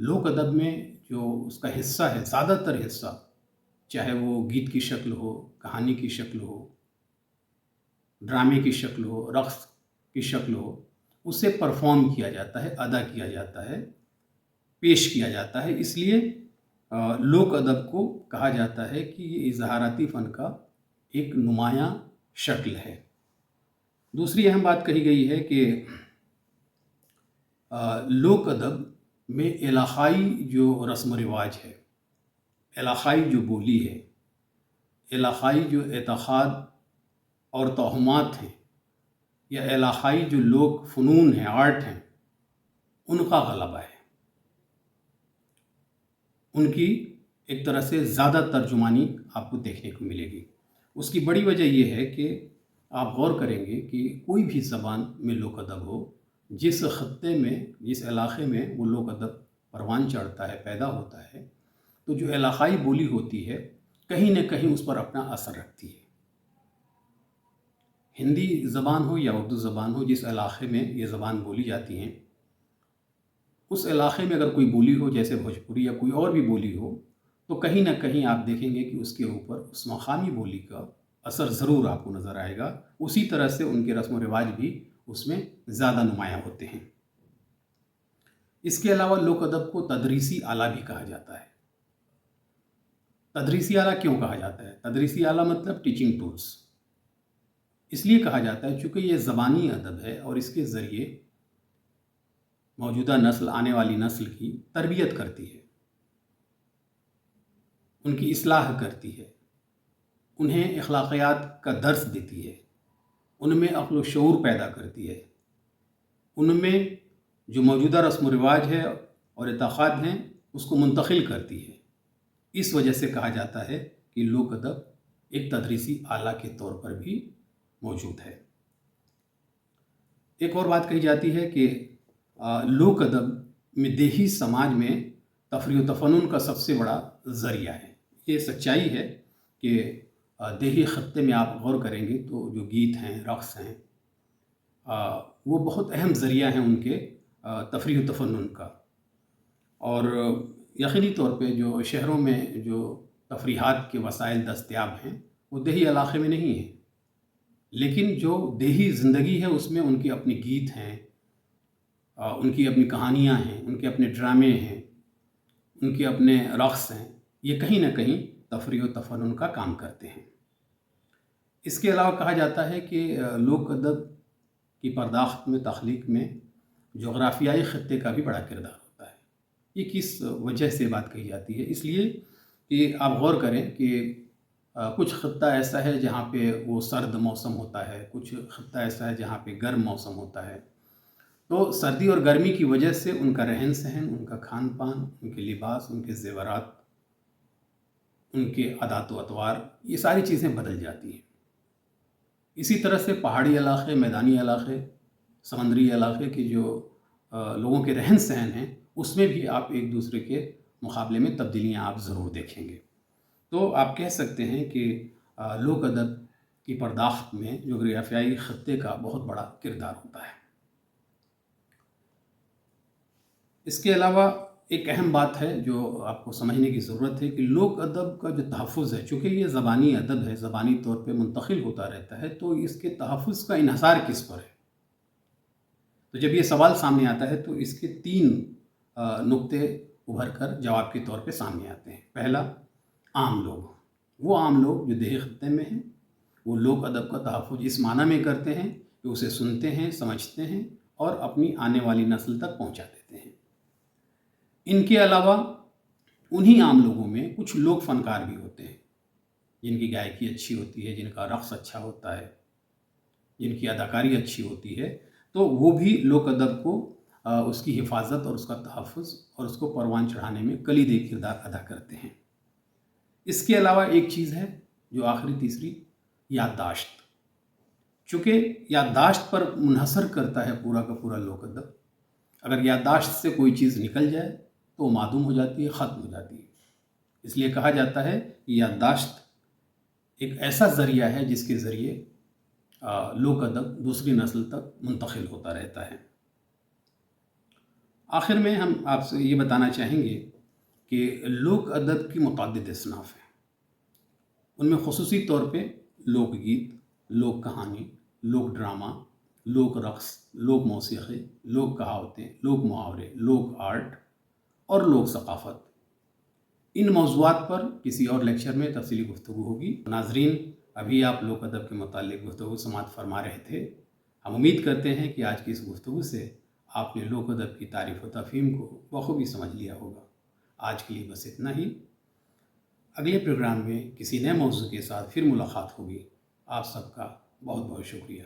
لوک ادب میں جو اس کا حصہ ہے، زیادہ تر حصہ، چاہے وہ گیت کی شکل ہو، کہانی کی شکل ہو، ڈرامے کی شکل ہو، رقص کی شکل ہو، اسے پرفارم کیا جاتا ہے، ادا کیا جاتا ہے، پیش کیا جاتا ہے۔ اس لیے لوک ادب کو کہا جاتا ہے کہ یہ اظہاراتی فن کا ایک نمایاں شکل ہے۔ دوسری اہم بات کہی گئی ہے کہ لوک ادب میں علاقائی جو رسم و رواج ہے، علاقائی جو بولی ہے، علاقائی جو اعتقاد اور توہمات ہیں، یا علاقائی جو لوک فنون ہیں، آرٹ ہیں، ان کا غلبہ ہے، ان کی ایک طرح سے زیادہ ترجمانی آپ کو دیکھنے کو ملے گی۔ اس کی بڑی وجہ یہ ہے کہ آپ غور کریں گے کہ کوئی بھی زبان میں لوک ادب ہو، جس خطے میں، جس علاقے میں وہ لوک ادب پروان چڑھتا ہے، پیدا ہوتا ہے، تو جو علاقائی بولی ہوتی ہے کہیں نہ کہیں اس پر اپنا اثر رکھتی ہے۔ ہندی زبان ہو یا اردو زبان ہو، جس علاقے میں یہ زبان بولی جاتی ہیں، اس علاقے میں اگر کوئی بولی ہو، جیسے بھوجپوری یا کوئی اور بھی بولی ہو، تو کہیں نہ کہیں آپ دیکھیں گے کہ اس کے اوپر اس مقامی بولی کا اثر ضرور آپ کو نظر آئے گا۔ اسی طرح سے ان کے رسم و رواج بھی اس میں زیادہ نمایاں ہوتے ہیں۔ اس کے علاوہ لوک ادب کو تدریسی آلہ بھی کہا جاتا ہے۔ تدریسی آلہ کیوں کہا جاتا ہے؟ تدریسی آلہ مطلب ٹیچنگ ٹولز۔ اس لیے کہا جاتا ہے چونکہ یہ زبانی ادب ہے اور اس کے ذریعے موجودہ نسل، آنے والی نسل کی تربیت کرتی ہے، ان کی اصلاح کرتی ہے، انہیں اخلاقیات کا درس دیتی ہے، ان میں عقل و شعور پیدا کرتی ہے، ان میں جو موجودہ رسم و رواج ہے اور اعتقاد ہیں اس کو منتقل کرتی ہے۔ اس وجہ سے کہا جاتا ہے کہ لوک ادب ایک تدریسی آلہ کے طور پر بھی موجود ہے۔ ایک اور بات کہی جاتی ہے کہ لوک ادب میں دیہی سماج میں تفریح و تفنن کا سب سے بڑا ذریعہ ہے۔ یہ سچائی ہے کہ دیہی خطے میں آپ غور کریں گے تو جو گیت ہیں، رقص ہیں، وہ بہت اہم ذریعہ ہیں ان کے تفریح و تفنن کا۔ اور یقینی طور پہ جو شہروں میں جو تفریحات کے وسائل دستیاب ہیں وہ دیہی علاقے میں نہیں ہیں، لیکن جو دیہی زندگی ہے اس میں ان کے اپنے گیت ہیں، ان کی اپنی کہانیاں ہیں، ان کے اپنے ڈرامے ہیں، ان کے اپنے رقص ہیں، یہ کہیں نہ کہیں تفریح و تفنن کا کام کرتے ہیں۔ اس کے علاوہ کہا جاتا ہے کہ لوک ادب کی پرداخت میں، تخلیق میں جغرافیائی خطے کا بھی بڑا کردار ہوتا ہے۔ یہ کس وجہ سے بات کہی جاتی ہے؟ اس لیے کہ آپ غور کریں کہ کچھ خطہ ایسا ہے جہاں پہ وہ سرد موسم ہوتا ہے، کچھ خطہ ایسا ہے جہاں پہ گرم موسم ہوتا ہے، تو سردی اور گرمی کی وجہ سے ان کا رہن سہن، ان کا کھان پان، ان کے لباس، ان کے زیورات، ان کے عادات و اطوار، یہ ساری چیزیں بدل جاتی ہیں۔ اسی طرح سے پہاڑی علاقے، میدانی علاقے، سمندری علاقے کے جو لوگوں کے رہن سہن ہیں اس میں بھی آپ ایک دوسرے کے مقابلے میں تبدیلیاں آپ ضرور دیکھیں گے۔ تو آپ کہہ سکتے ہیں کہ لوک ادب کی پرداخت میں جغرافیائی خطے کا بہت بڑا کردار ہوتا ہے۔ اس کے علاوہ ایک اہم بات ہے جو آپ کو سمجھنے کی ضرورت ہے کہ لوک ادب کا جو تحفظ ہے، چونکہ یہ زبانی ادب ہے، زبانی طور پہ منتقل ہوتا رہتا ہے، تو اس کے تحفظ کا انحصار کس پر ہے؟ تو جب یہ سوال سامنے آتا ہے تو اس کے 3 نقطے ابھر کر جواب کے طور پہ سامنے آتے ہیں۔ پہلا، عام لوگ، وہ عام لوگ جو دیہی خطے میں ہیں، وہ لوک ادب کا تحفظ اس معنی میں کرتے ہیں کہ اسے سنتے ہیں، سمجھتے ہیں اور اپنی آنے والی نسل تک پہنچا دیتے ہیں۔ ان کے علاوہ انہی عام لوگوں میں کچھ لوک فنکار بھی ہوتے ہیں، جن کی گائکی اچھی ہوتی ہے، جن کا رقص اچھا ہوتا ہے، جن کی اداکاری اچھی ہوتی ہے، تو وہ بھی لوک ادب کو اس کی حفاظت اور اس کا تحفظ اور اس کو پروان چڑھانے میں کلیدی کردار ادا کرتے ہیں۔ اس کے علاوہ ایک چیز ہے جو آخری، تیسری، یادداشت۔ چونکہ یادداشت پر منحصر کرتا ہے پورا کا پورا لوک ادب۔ اگر یادداشت سے کوئی چیز نکل جائے تو وہ معدوم ہو جاتی ہے، ختم ہو جاتی ہے۔ اس لیے کہا جاتا ہے کہ یادداشت ایک ایسا ذریعہ ہے جس کے ذریعے لوک ادب دوسری نسل تک منتقل ہوتا رہتا ہے۔ آخر میں ہم آپ سے یہ بتانا چاہیں گے کہ لوک ادب کی متعدد اصناف ہیں. ان میں خصوصی طور پہ لوک گیت، لوک کہانی، لوک ڈرامہ، لوک رقص، لوک موسیقی، لوک کہاوتیں، لوک محاورے، لوک آرٹ اور لوک ثقافت. ان موضوعات پر کسی اور لیکچر میں تفصیلی گفتگو ہوگی. ناظرین، ابھی آپ لوک ادب کے متعلق گفتگو سماعت فرما رہے تھے. ہم امید کرتے ہیں کہ آج کی اس گفتگو سے آپ نے لوک ادب کی تعریف و تفہیم کو بخوبی سمجھ لیا ہوگا. آج کے لیے بس اتنا ہی. اگلے پروگرام میں کسی نئے موضوع کے ساتھ پھر ملاقات ہوگی. آپ سب کا بہت بہت شکریہ.